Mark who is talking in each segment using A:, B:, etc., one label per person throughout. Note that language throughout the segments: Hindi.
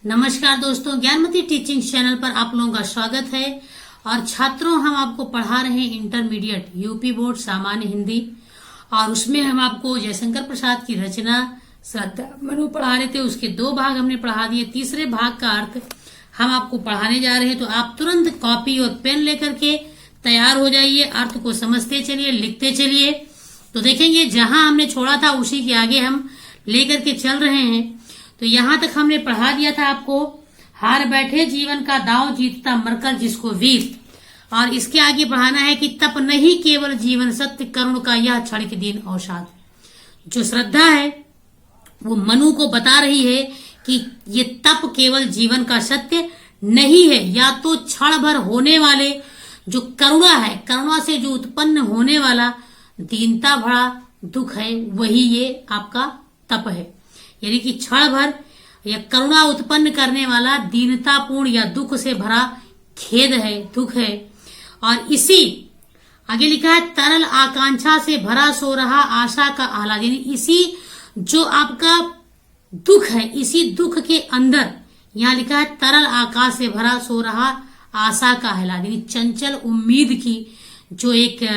A: नमस्कार दोस्तों, ज्ञानमती टीचिंग चैनल पर आप लोगों का स्वागत है। और छात्रों, हम आपको पढ़ा रहे हैं इंटरमीडिएट यूपी बोर्ड सामान्य हिंदी। और उसमें हम आपको जयशंकर प्रसाद की रचना श्रद्धा मनु पढ़ा रहे थे। उसके 2 भाग हमने पढ़ा दिए। तीसरे भाग का अर्थ हम आपको पढ़ाने जा रहे हैं। तो आप तुरंत कॉपी और पेन लेकर के तैयार हो जाइए। अर्थ को समझते चलिए, लिखते चलिए। तो देखेंगे जहां हमने छोड़ा था उसी के आगे हम लेकर के चल रहे हैं। तो यहाँ तक हमने पढ़ा दिया था आपको, हार बैठे जीवन का दांव जीतता मरकर जिसको वीर। और इसके आगे पढ़ाना है कि तप नहीं केवल जीवन सत्य करुण का यह क्षणिक दिन अवसाद। जो श्रद्धा है वो मनु को बता रही है कि ये तप केवल जीवन का सत्य नहीं है, या तो क्षण भर होने वाले जो करुणा है, करुणा से जो उत्पन्न होने वाला दीनता भरा दुख है, वही ये आपका तप है। यानी कि क्षण भर या करुणा उत्पन्न करने वाला दीनतापूर्ण या दुख से भरा खेद है, दुख है। और इसी आगे लिखा है तरल आकांक्षा से भरा सो रहा आशा का आह्लाद। यानी इसी जो आपका दुख है, इसी दुख के अंदर यहाँ लिखा है तरल आकाश से भरा सो रहा आशा का आह्लाद। यानी चंचल उम्मीद की जो एक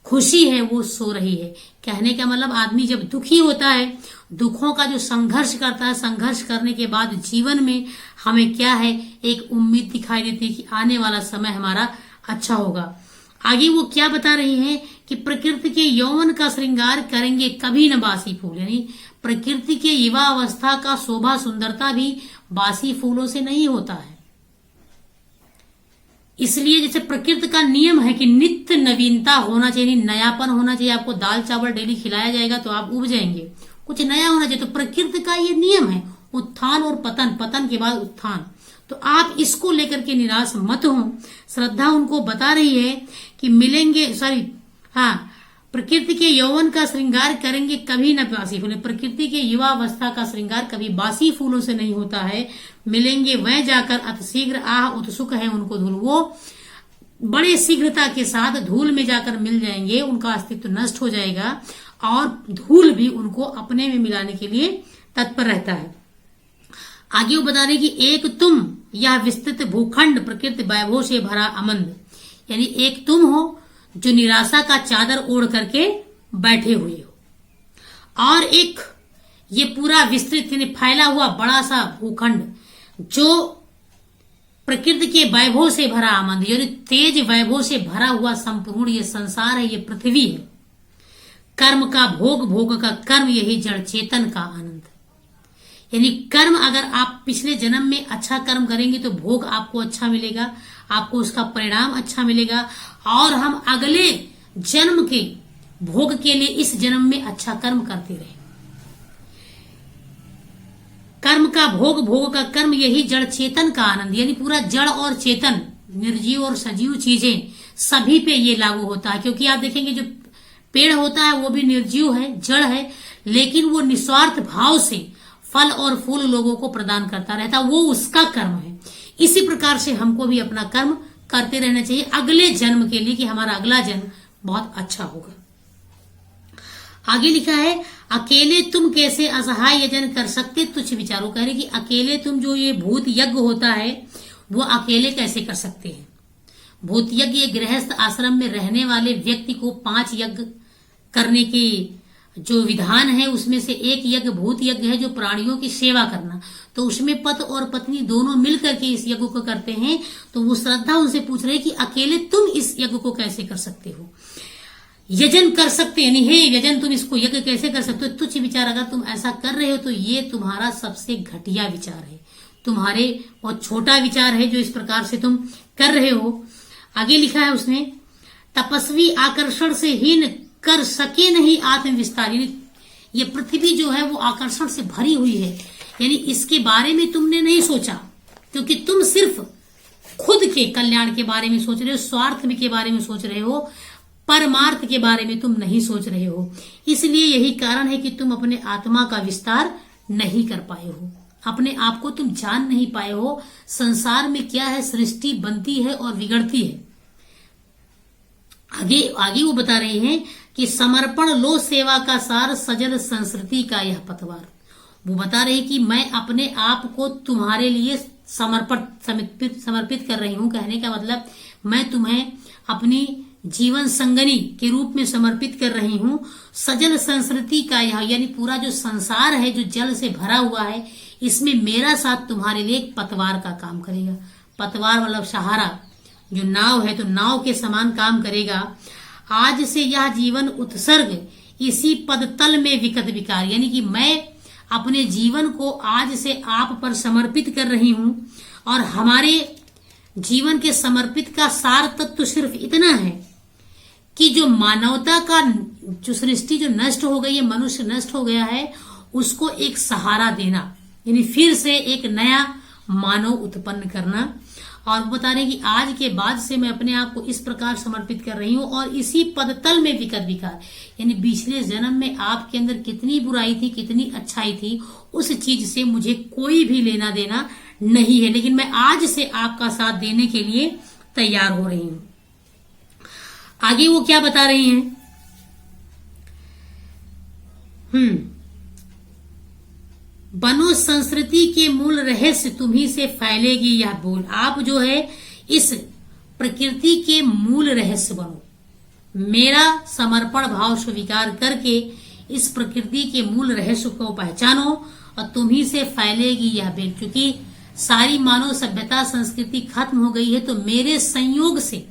A: खुशी है वो सो रही है। कहने का मतलब आदमी जब दुखी होता है, दुखों का जो संघर्ष करता है, संघर्ष करने के बाद जीवन में हमें क्या है, एक उम्मीद दिखाई देती है कि आने वाला समय हमारा अच्छा होगा। आगे वो क्या बता रही हैं कि प्रकृति के यौवन का श्रृंगार करेंगे कभी न बासी फूल। यानी प्रकृति के युवा अवस्था का शोभा सुंदरता भी बासी फूलों से नहीं होता है। इसलिए जैसे प्रकृति का नियम है कि नित्य नवीनता होना चाहिए, नयापन होना चाहिए। आपको दाल चावल डेली खिलाया जाएगा तो आप उब जाएंगे, कुछ नया होना चाहिए। तो प्रकृति का ये नियम है, उत्थान और पतन, पतन के बाद उत्थान। तो आप इसको लेकर के निराश मत हो। श्रद्धा उनको बता रही है कि मिलेंगे, प्रकृति के यौवन का श्रृंगार करेंगे कभी न बासी फूल। प्रकृति के युवा अवस्था का श्रृंगार कभी बासी फूलों से नहीं होता है। मिलेंगे वह जाकर अतिशीघ्र आह उत्सुक है उनको धूल। वो बड़े शीघ्रता के साथ धूल में जाकर मिल जाएंगे, उनका अस्तित्व नष्ट हो जाएगा और धूल भी उनको अपने में मिलाने के लिए तत्पर रहता है। आगे वो बता रहे कि एक तुम यह विस्तृत भूखंड प्रकृति वैभव से भरा अमंद। यानी एक तुम हो जो निराशा का चादर ओढ़ करके बैठे हुए हो, और एक ये पूरा विस्तृत यानी फैला हुआ बड़ा सा भूखंड जो प्रकृति के वैभव से भरा आनंद, यानी तेज वैभव से भरा हुआ संपूर्ण ये संसार है, ये पृथ्वी है। कर्म का भोग, भोग का कर्म, यही जड़ चेतन का आनंद। यानी कर्म, अगर आप पिछले जन्म में अच्छा कर्म करेंगे तो भोग आपको अच्छा मिलेगा, आपको उसका परिणाम अच्छा मिलेगा। और हम अगले जन्म के भोग के लिए इस जन्म में अच्छा कर्म करते रहे। कर्म का भोग, भोग का कर्म, यही जड़ चेतन का आनंद। यानी पूरा जड़ और चेतन, निर्जीव और सजीव चीजें सभी पे ये लागू होता है। क्योंकि आप देखेंगे जो पेड़ होता है वो भी निर्जीव है, जड़ है, लेकिन वो निस्वार्थ भाव से फल और फूल लोगों को प्रदान करता रहता है, वो उसका कर्म है। इसी प्रकार से हमको भी अपना कर्म करते रहना चाहिए अगले जन्म के लिए, कि हमारा अगला जन्म बहुत अच्छा होगा। आगे लिखा है अकेले तुम कैसे असहाय यजन कर सकते तुच्छ विचारों। कह रहे कि अकेले तुम जो ये भूत यज्ञ होता है वो अकेले कैसे कर सकते हैं। भूत यज्ञ ये गृहस्थ आश्रम में रहने वाले व्यक्ति को 5 यज्ञ करने की जो विधान है उसमें से एक यज्ञ भूत यज्ञ है, जो प्राणियों की सेवा करना। तो उसमें पति और पत्नी दोनों मिलकर के इस यज्ञ को करते हैं। तो वो श्रद्धा उनसे पूछ रहे कि अकेले तुम इस यज्ञ को कैसे कर सकते हो, यजन कर सकते, यानी हे यजन तुम इसको यज्ञ कैसे कर सकते हो। तुच्छ विचार, अगर तुम ऐसा कर रहे हो तो ये तुम्हारा सबसे घटिया विचार है, तुम्हारे बहुत छोटा विचार है जो इस प्रकार से तुम कर रहे हो। आगे लिखा है उसने तपस्वी आकर्षण से हीन कर सके नहीं आत्म विस्तार। यानी ये पृथ्वी जो है वो आकर्षण से भरी हुई है, यानी इसके बारे में तुमने नहीं सोचा, क्योंकि तुम सिर्फ खुद के कल्याण के बारे में सोच रहे हो, स्वार्थ के बारे में सोच रहे हो, परमार्थ के बारे में तुम नहीं सोच रहे हो। इसलिए यही कारण है कि तुम अपने आत्मा का विस्तार नहीं कर पाए हो, अपने आप को तुम जान नहीं पाए हो। संसार में क्या है, सृष्टि बनती है और बिगड़ती है। आगे वो बता रहे हैं कि समर्पण लो सेवा का सार, सजल संस्कृति का यह पतवार। वो बता रही कि मैं अपने आप को तुम्हारे लिए समर्पित कर रही हूँ। कहने का मतलब मैं तुम्हें अपनी जीवन संगनी के रूप में समर्पित कर रही हूँ। सजल संस्कृति का यह यानी पूरा जो संसार है जो जल से भरा हुआ है, इसमें मेरा साथ तुम्हारे लिए एक पतवार का काम करेगा। पतवार मतलब सहारा, जो नाव है तो नाव के समान काम करेगा। आज से यह जीवन उत्सर्ग इसी पदतल में विकट विकार, यानी कि मैं अपने जीवन को आज से आप पर समर्पित कर रही हूं। और हमारे जीवन के समर्पित का सार तत्व सिर्फ इतना है कि जो मानवता का जो सृष्टि जो नष्ट हो गई है, मनुष्य नष्ट हो गया है, उसको एक सहारा देना, यानी फिर से एक नया मानव उत्पन्न करना। और वो बता रहे हैं कि आज के बाद से मैं अपने आप को इस प्रकार समर्पित कर रही हूँ और इसी पदतल में विकट विकार, यानी पिछले जन्म में आपके अंदर कितनी बुराई थी, कितनी अच्छाई थी, उस चीज से मुझे कोई भी लेना देना नहीं है, लेकिन मैं आज से आपका साथ देने के लिए तैयार हो रही हूँ। आगे वो क्या बता रही हैं? बनो संस्कृति के मूल रहस्य तुम्ही से फैलेगी यह बोल। आप जो है इस प्रकृति के मूल रहस्य बनो, मेरा समर्पण भाव स्वीकार करके इस प्रकृति के मूल रहस्य को पहचानो और तुम्ही से फैलेगी यह बेल। क्योंकि सारी मानव सभ्यता संस्कृति खत्म हो गई है, तो मेरे संयोग से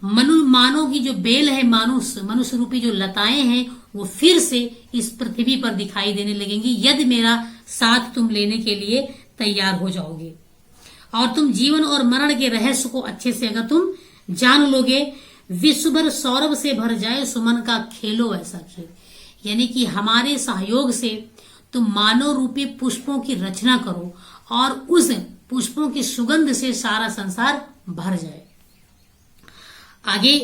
A: मानव की जो बेल है, मनुष्य रूपी जो लताएं हैं, वो फिर से इस पृथ्वी पर दिखाई देने लगेंगी यदि मेरा साथ तुम लेने के लिए तैयार हो जाओगे। और तुम जीवन और मरण के रहस्य को अच्छे से अगर तुम जान लोगे, विश्व भर सौरभ से भर जाए सुमन का खेलो ऐसा खेल, यानी कि हमारे सहयोग से तुम मानव रूपी पुष्पों की रचना करो और उस पुष्पों की सुगंध से सारा संसार भर जाए। आगे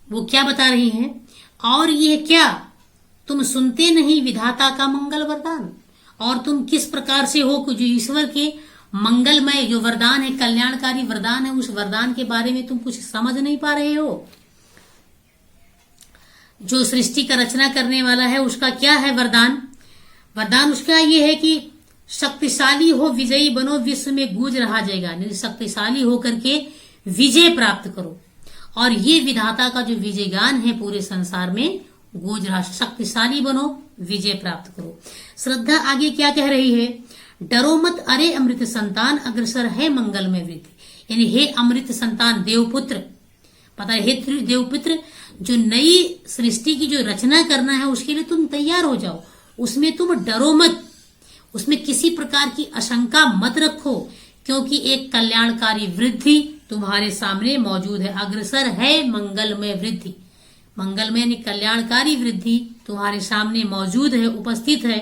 A: वो क्या बता रही हैं? और ये क्या तुम सुनते नहीं विधाता का मंगल वरदान? और तुम किस प्रकार से हो जो ईश्वर के मंगलमय जो वरदान है, कल्याणकारी वरदान है, उस वरदान के बारे में तुम कुछ समझ नहीं पा रहे हो? जो सृष्टि का रचना करने वाला है उसका क्या है वरदान? वरदान उसका ये है कि शक्तिशाली हो, विजयी बनो, विश्व में गूंज रहा जाएगा। शक्तिशाली होकर के विजय प्राप्त करो और ये विधाता का जो विजय गान है पूरे संसार में गूंज रहा। शक्तिशाली बनो, विजय प्राप्त करो। श्रद्धा आगे क्या कह रही है? डरो मत अरे अमृत संतान, अग्रसर है मंगल में वृद्धि। यानी हे अमृत संतान, देवपुत्र, पता है हे देवपुत्र, जो नई सृष्टि की जो रचना करना है उसके लिए तुम तैयार हो जाओ। उसमें तुम डरो मत, उसमें किसी प्रकार की आशंका मत रखो, क्योंकि एक कल्याणकारी वृद्धि तुम्हारे सामने मौजूद है। अग्रसर है मंगलमय वृद्धि, मंगलमय यानी कल्याणकारी वृद्धि तुम्हारे सामने मौजूद है, उपस्थित है।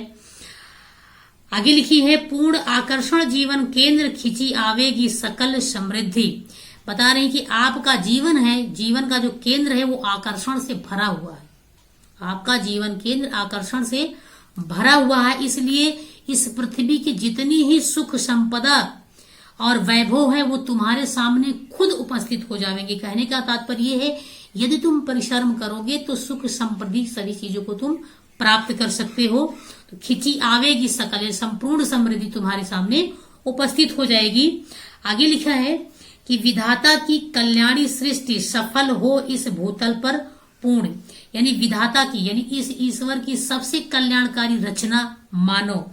A: आगे लिखी है पूर्ण आकर्षण जीवन केंद्र खिंची आवेगी सकल समृद्धि। बता रहे हैं कि आपका जीवन है, जीवन का जो केंद्र है वो आकर्षण से भरा हुआ है। आपका जीवन केंद्र आकर्षण से भरा हुआ है, इसलिए इस पृथ्वी की जितनी ही सुख संपदा और वैभव है वो तुम्हारे सामने खुद उपस्थित हो जाएंगे। कहने का तात्पर्य ये है यदि तुम परिश्रम करोगे तो सुख समृद्धि सभी चीजों को तुम प्राप्त कर सकते हो। तो खिंची आवेगी सकल, संपूर्ण समृद्धि तुम्हारे सामने उपस्थित हो जाएगी। आगे लिखा है कि विधाता की कल्याणी सृष्टि सफल हो इस भूतल पर पूर्ण, यानी विधाता की यानी इस ईश्वर की सबसे कल्याणकारी रचना मानव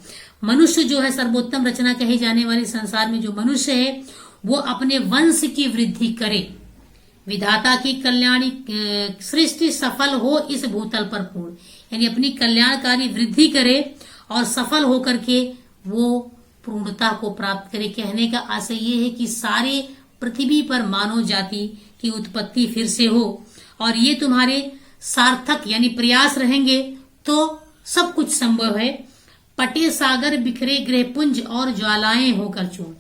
A: मनुष्य जो है, सर्वोत्तम रचना कही जाने वाली संसार में जो मनुष्य है वो अपने वंश की वृद्धि करे। विधाता की कल्याणी सृष्टि सफल हो इस भूतल पर पूर्ण, यानी अपनी कल्याणकारी वृद्धि करे और सफल होकर के वो पूर्णता को प्राप्त करे। कहने का आशय ये है कि सारे पृथ्वी पर मानव जाति की उत्पत्ति फिर से हो और ये तुम्हारे सार्थक यानी प्रयास रहेंगे तो सब कुछ संभव है। पटे सागर बिखरे गृहपुंज और ज्वालाएं होकर चूर्ण,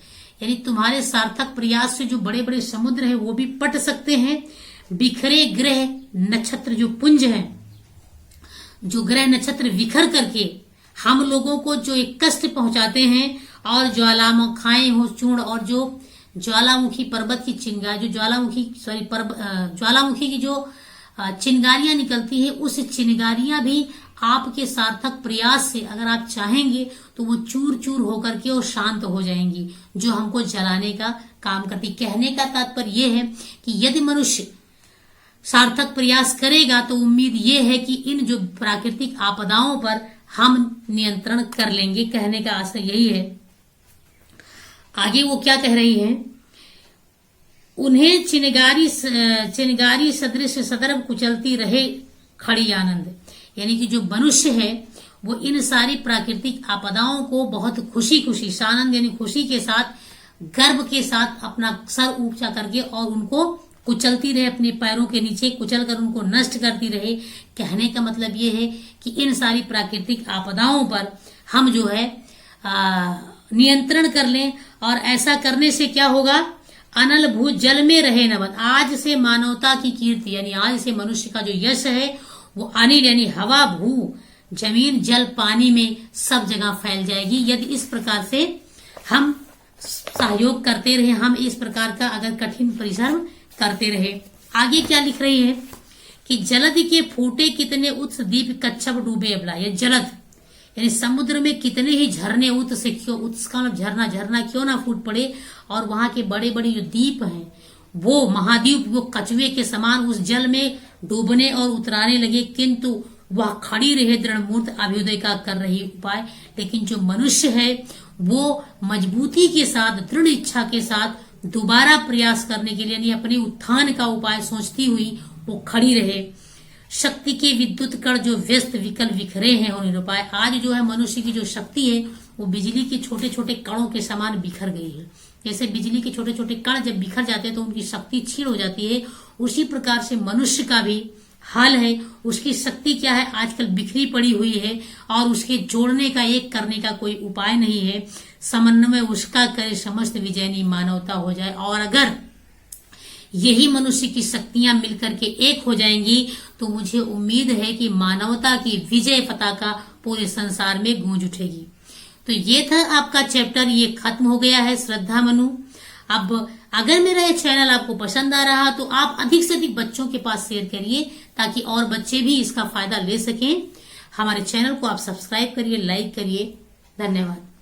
A: यानी तुम्हारे सार्थक प्रयास से जो बड़े बड़े समुद्र है वो भी पट सकते हैं। बिखरे ग्रह नक्षत्र जो पुंज है, जो ग्रह नक्षत्र बिखर करके हम लोगों को जो एक कष्ट पहुंचाते हैं, और ज्वालामुखाएं हो चूर्ण, और जो ज्वालामुखी पर्वत की चिंगारी जो ज्वालामुखी की जो चिंगारियां निकलती है उस चिंगारियां भी आपके सार्थक प्रयास से अगर आप चाहेंगे तो वो चूर चूर होकर के और शांत हो जाएंगी, जो हमको जलाने का काम करती। कहने का तात्पर्य यह है कि यदि मनुष्य सार्थक प्रयास करेगा तो उम्मीद ये है कि इन जो प्राकृतिक आपदाओं पर हम नियंत्रण कर लेंगे। कहने का आशय यही है। आगे वो क्या कह रही है, उन्हें चिनगारी सदृश सदर्भ कुचलती रहे खड़ी आनंद। यानी कि जो मनुष्य है वो इन सारी प्राकृतिक आपदाओं को बहुत खुशी खुशी, सानंद यानी खुशी के साथ, गर्व के साथ अपना सर ऊंचा करके और उनको कुचलती रहे, अपने पैरों के नीचे कुचल कर उनको नष्ट करती रहे। कहने का मतलब ये है कि इन सारी प्राकृतिक आपदाओं पर हम जो है नियंत्रण कर लें। और ऐसा करने से क्या होगा, अनल भू जल में रहे नवद। आज से मानवता की कीर्ति यानी आज से मनुष्य का जो यश है वो अनिल यानी हवा, भू, जमीन, जल, पानी में सब जगह फैल जाएगी यदि इस प्रकार से हम सहयोग करते रहे, हम इस प्रकार का अगर कठिन परिश्रम करते रहे। आगे क्या लिख रही है कि जलद के फूटे कितने उत्स दीप कच्छप डूबे अबला। ये जलद यानी समुद्र में कितने ही झरने उत्स से क्यों, उत्स का मतलब झरना, झरना क्यों ना फूट पड़े, और वहां के बड़े बड़े जो द्वीप हैं वो महाद्वीप वो कछुए के समान उस जल में डूबने और उतराने लगे, किंतु वह खड़ी रहे दृढ़ मूर्त अभ्युदय का कर रही उपाय। लेकिन जो मनुष्य है वो मजबूती के साथ, दृढ़ इच्छा के साथ दोबारा प्रयास करने के लिए यानी अपने उत्थान का उपाय सोचती हुई वो खड़ी रहे। शक्ति के विद्युत कण जो व्यस्त विकल विखरे हैं और निरुपाय। आज जो है मनुष्य की जो शक्ति है वो बिजली के छोटे छोटे कणों के समान बिखर गई है। जैसे बिजली के छोटे छोटे कण जब बिखर जाते हैं तो उनकी शक्ति क्षीण हो जाती है, उसी प्रकार से मनुष्य का भी हाल है। उसकी शक्ति क्या है, आजकल बिखरी पड़ी हुई है और उसके जोड़ने का, एक करने का कोई उपाय नहीं है। समन्वय उसका करे समस्त विजयनी मानवता हो जाए। और अगर यही मनुष्य की शक्तियां मिलकर के एक हो जाएंगी तो मुझे उम्मीद है कि मानवता की विजय पताका पूरे संसार में गूंज उठेगी। तो ये था आपका चैप्टर, ये खत्म हो गया है श्रद्धा मनु। अब अगर मेरा ये चैनल आपको पसंद आ रहा तो आप अधिक से अधिक बच्चों के पास शेयर करिए ताकि और बच्चे भी इसका फायदा ले सकें। हमारे चैनल को आप सब्सक्राइब करिए, लाइक करिए। धन्यवाद।